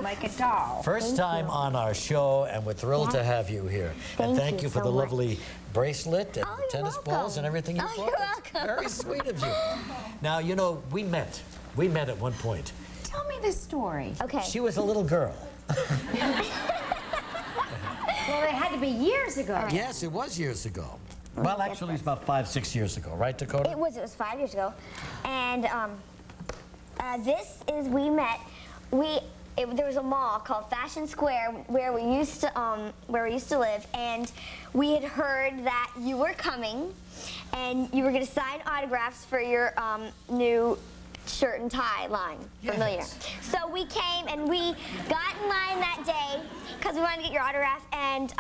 like a doll. First time on our show, and we're thrilled to have you here. And thank you for the lovely bracelet and the tennis balls and everything you bought. You're welcome. Very sweet of you. Now, you know, we met at one point. Tell me the story. Okay. She was a little girl. Well, it had to be years ago. Yes, it was years ago. Well, actually, it's about 5, 6 years ago, right, Dakota? It was 5 years ago. And this is, we met, there was a mall called Fashion Square where we used to live, and we had heard that you were coming and you were going to sign autographs for your new shirt and tie line for Millionaire. So we came and we got in line that day because we wanted to get your autograph, and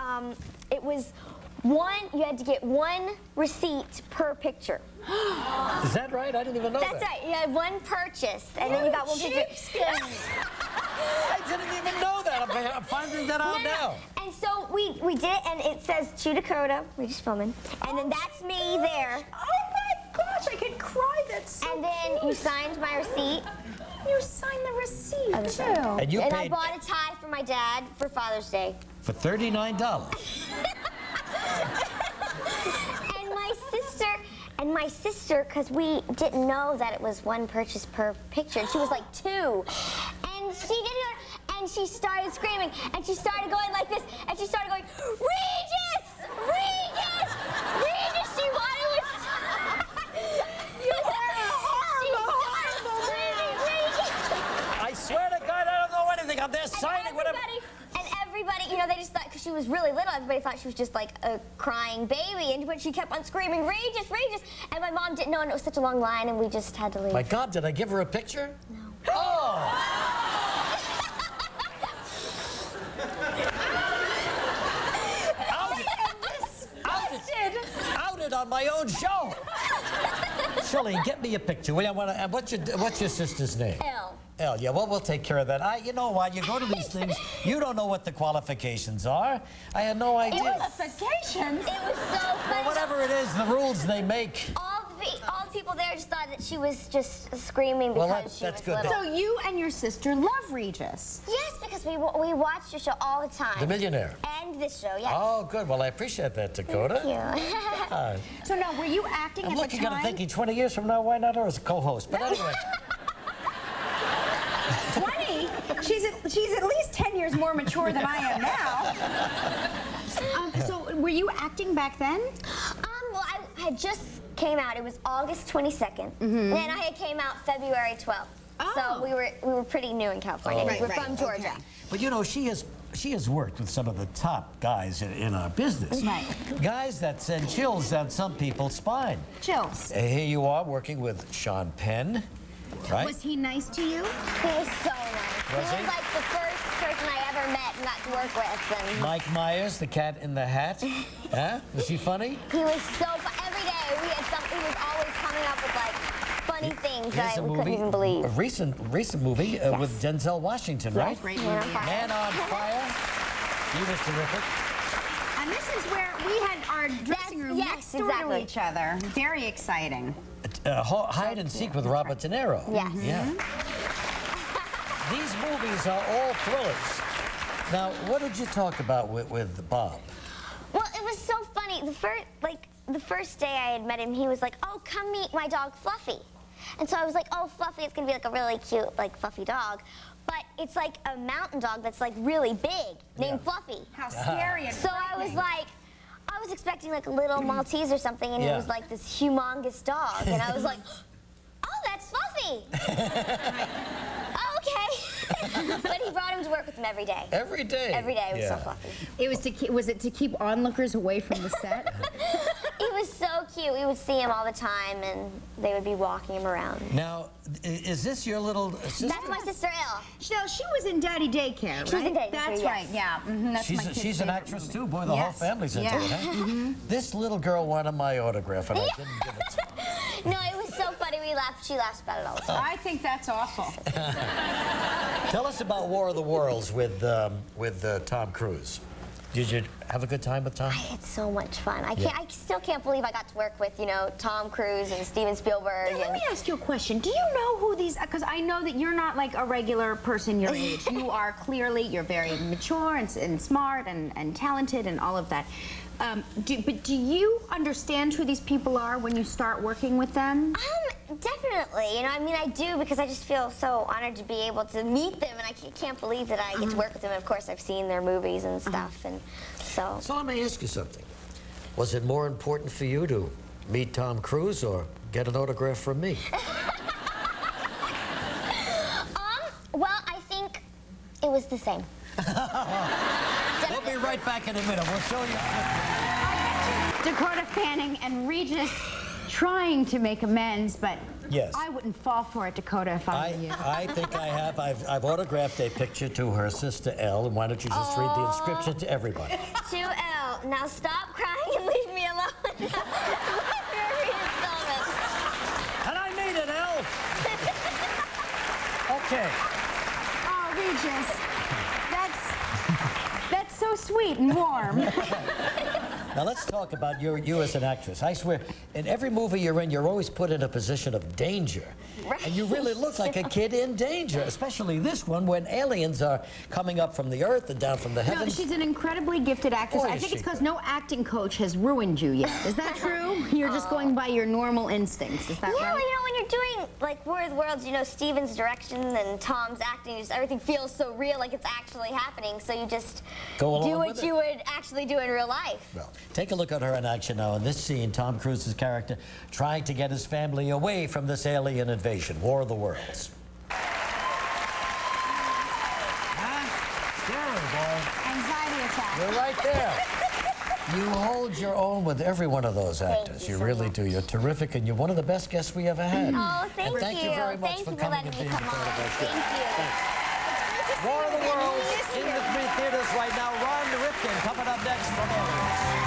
it was you had to get 1 receipt per picture. Is that right? I didn't even know that. That's right. You had 1 purchase, and then you got 1 picture. I didn't even know that. I'm finding that out now. And so we did it, and it says to Dakota, we're just filming, and then that's me there. Oh my gosh, I could cry. That's so And then you signed my receipt. You signed the receipt, too. And you And paid I bought a tie for my dad for Father's Day. for $39. And my sister, because we didn't know that it was 1 purchase per picture, and she was like 2. And she did it, and she started screaming, and she started going like this, and she started going, Regis! Regis! Regis! She wanted it. You were horrible, Regis! I swear to God, I don't know anything. I'm there signing whatever. And everybody, you know, they just thought, because she was really little, everybody thought she was just like a crying baby, and but she kept on screaming, Regis, Regis, and my mom didn't know, and it was such a long line, and we just had to leave. My God, did I give her a picture? No. Oh! Outed on my own show. Shirley, get me a picture. What's your sister's name? Elle, yeah, well, we'll take care of that. You know why? You go to these things, you don't know what the qualifications are. I had no idea. Qualifications? It was so funny. Well, whatever it is, the rules they make. All the people there just thought that she was just screaming because she was little. So you and your sister love Regis? Yes, because we watched your show all the time. The Millionaire. And this show, yes. Oh, good. Well, I appreciate that, Dakota. Thank you. So now, were you acting I'm at the looking at time? it thinking 20 years from now, why not her as a co-host? But anyway. 20? She's at least 10 years more mature than I am now. So were you acting back then? Well, I had just came out. It was August 22nd. And then I had came out February 12th. Oh. So we were pretty new in California. We're from Georgia. Okay. But you know, she has worked with some of the top guys in our business. Right. Guys that send chills down some people's spine. Chills. Here you are working with Sean Penn, right? Was he nice to you? He was so nice. Was he he? was like the first person I ever met and got to work with. And Mike Myers, the cat in the hat. Huh? Was he funny? he was so fun. Every day we had something. He was always coming up with like funny things that we couldn't even believe. A recent movie with Denzel Washington, right? Great Man on movie. Fire. Man on Fire. He was terrific. And this is where we had our dressing room next door to each other. Very exciting. Hide and Seek with Robert De Niro. Yes. Yeah. These movies are all thrillers. Now, what did you talk about with Bob? Well, it was so funny. The first day I had met him, he was like, "Oh, come meet my dog Fluffy." And so I was like, "Oh, Fluffy, it's gonna be like a really cute, like fluffy dog." But it's like a mountain dog that's like really big, named Fluffy. How scary and So I was like, I was expecting like a little Maltese or something, and it was like this humongous dog, and I was like, "Oh, that's Fluffy." Oh, okay. But he brought him to work with him every day. Every day? Every day it was so Fluffy. It was was it to keep onlookers away from the set? He was so cute. We would see him all the time, and they would be walking him around. Now, is this your little sister? That's my sister, Elle. She was in Daddy Daycare, right? She was in Daddy Daycare, That's yes. right, yeah. That's my kid's She's an favorite actress movie. too. Boy, the whole Yes. family's into Yeah. it, huh? This little girl wanted my autograph, and I didn't give it to her. No, it was so funny. She laughs about it all the time. I think that's awful. Tell us about War of the Worlds with Tom Cruise. Did you have a good time with Tom? I had so much fun. I still can't believe I got to work with, you know, Tom Cruise and Steven Spielberg. Let me ask you a question. Do you know who these, because I know that you're not like a regular person your age. You are clearly, you're very mature and smart and talented and all of that. But do you understand who these people are when you start working with them? Definitely. You know, I mean, I do because I just feel so honored to be able to meet them, and I can't believe that I get to work with them. And of course, I've seen their movies and stuff, and so. So let me ask you something. Was it more important for you to meet Tom Cruise or get an autograph from me? Well, I think it was the same. We'll be right back in a minute. We'll show you. Dakota Fanning and Regis trying to make amends, but yes. I wouldn't fall for it, Dakota, if I were you. I think I have. I've autographed a picture to her sister, Elle, and why don't you just read the inscription to everybody? To Elle, now stop crying and leave me alone. And I mean it, Elle. Okay. Oh, Regis, that's so sweet and warm. Now let's talk about you as an actress. I swear, in every movie you're in, you're always put in a position of danger. Right. And you really look like a kid in danger, especially this one when aliens are coming up from the earth and down from the heavens. No, she's an incredibly gifted actress. Boy, I think it's because no acting coach has ruined you yet. Is that true? You're just going by your normal instincts. Is that right? Yeah, well, you know, when you're doing, like, War of the Worlds, you know, Steven's direction and Tom's acting, just everything feels so real, like it's actually happening, so you just Go along do with what it. you would actually do in real life. Well, take a look at her in action now. In this scene, Tom Cruise's character trying to get his family away from this alien invasion, War of the Worlds. Scary, boy. Anxiety attack. You're right there. You hold your own with every one of those actors. you You so really much. do. You're terrific, and you're one of the best guests we ever had. Oh, thank and thank you very much Thank for you coming letting and me being a come part on. of our show. Thank you. War of the Worlds in the 3 theaters right now. Ron Ripken coming up next from Aliens.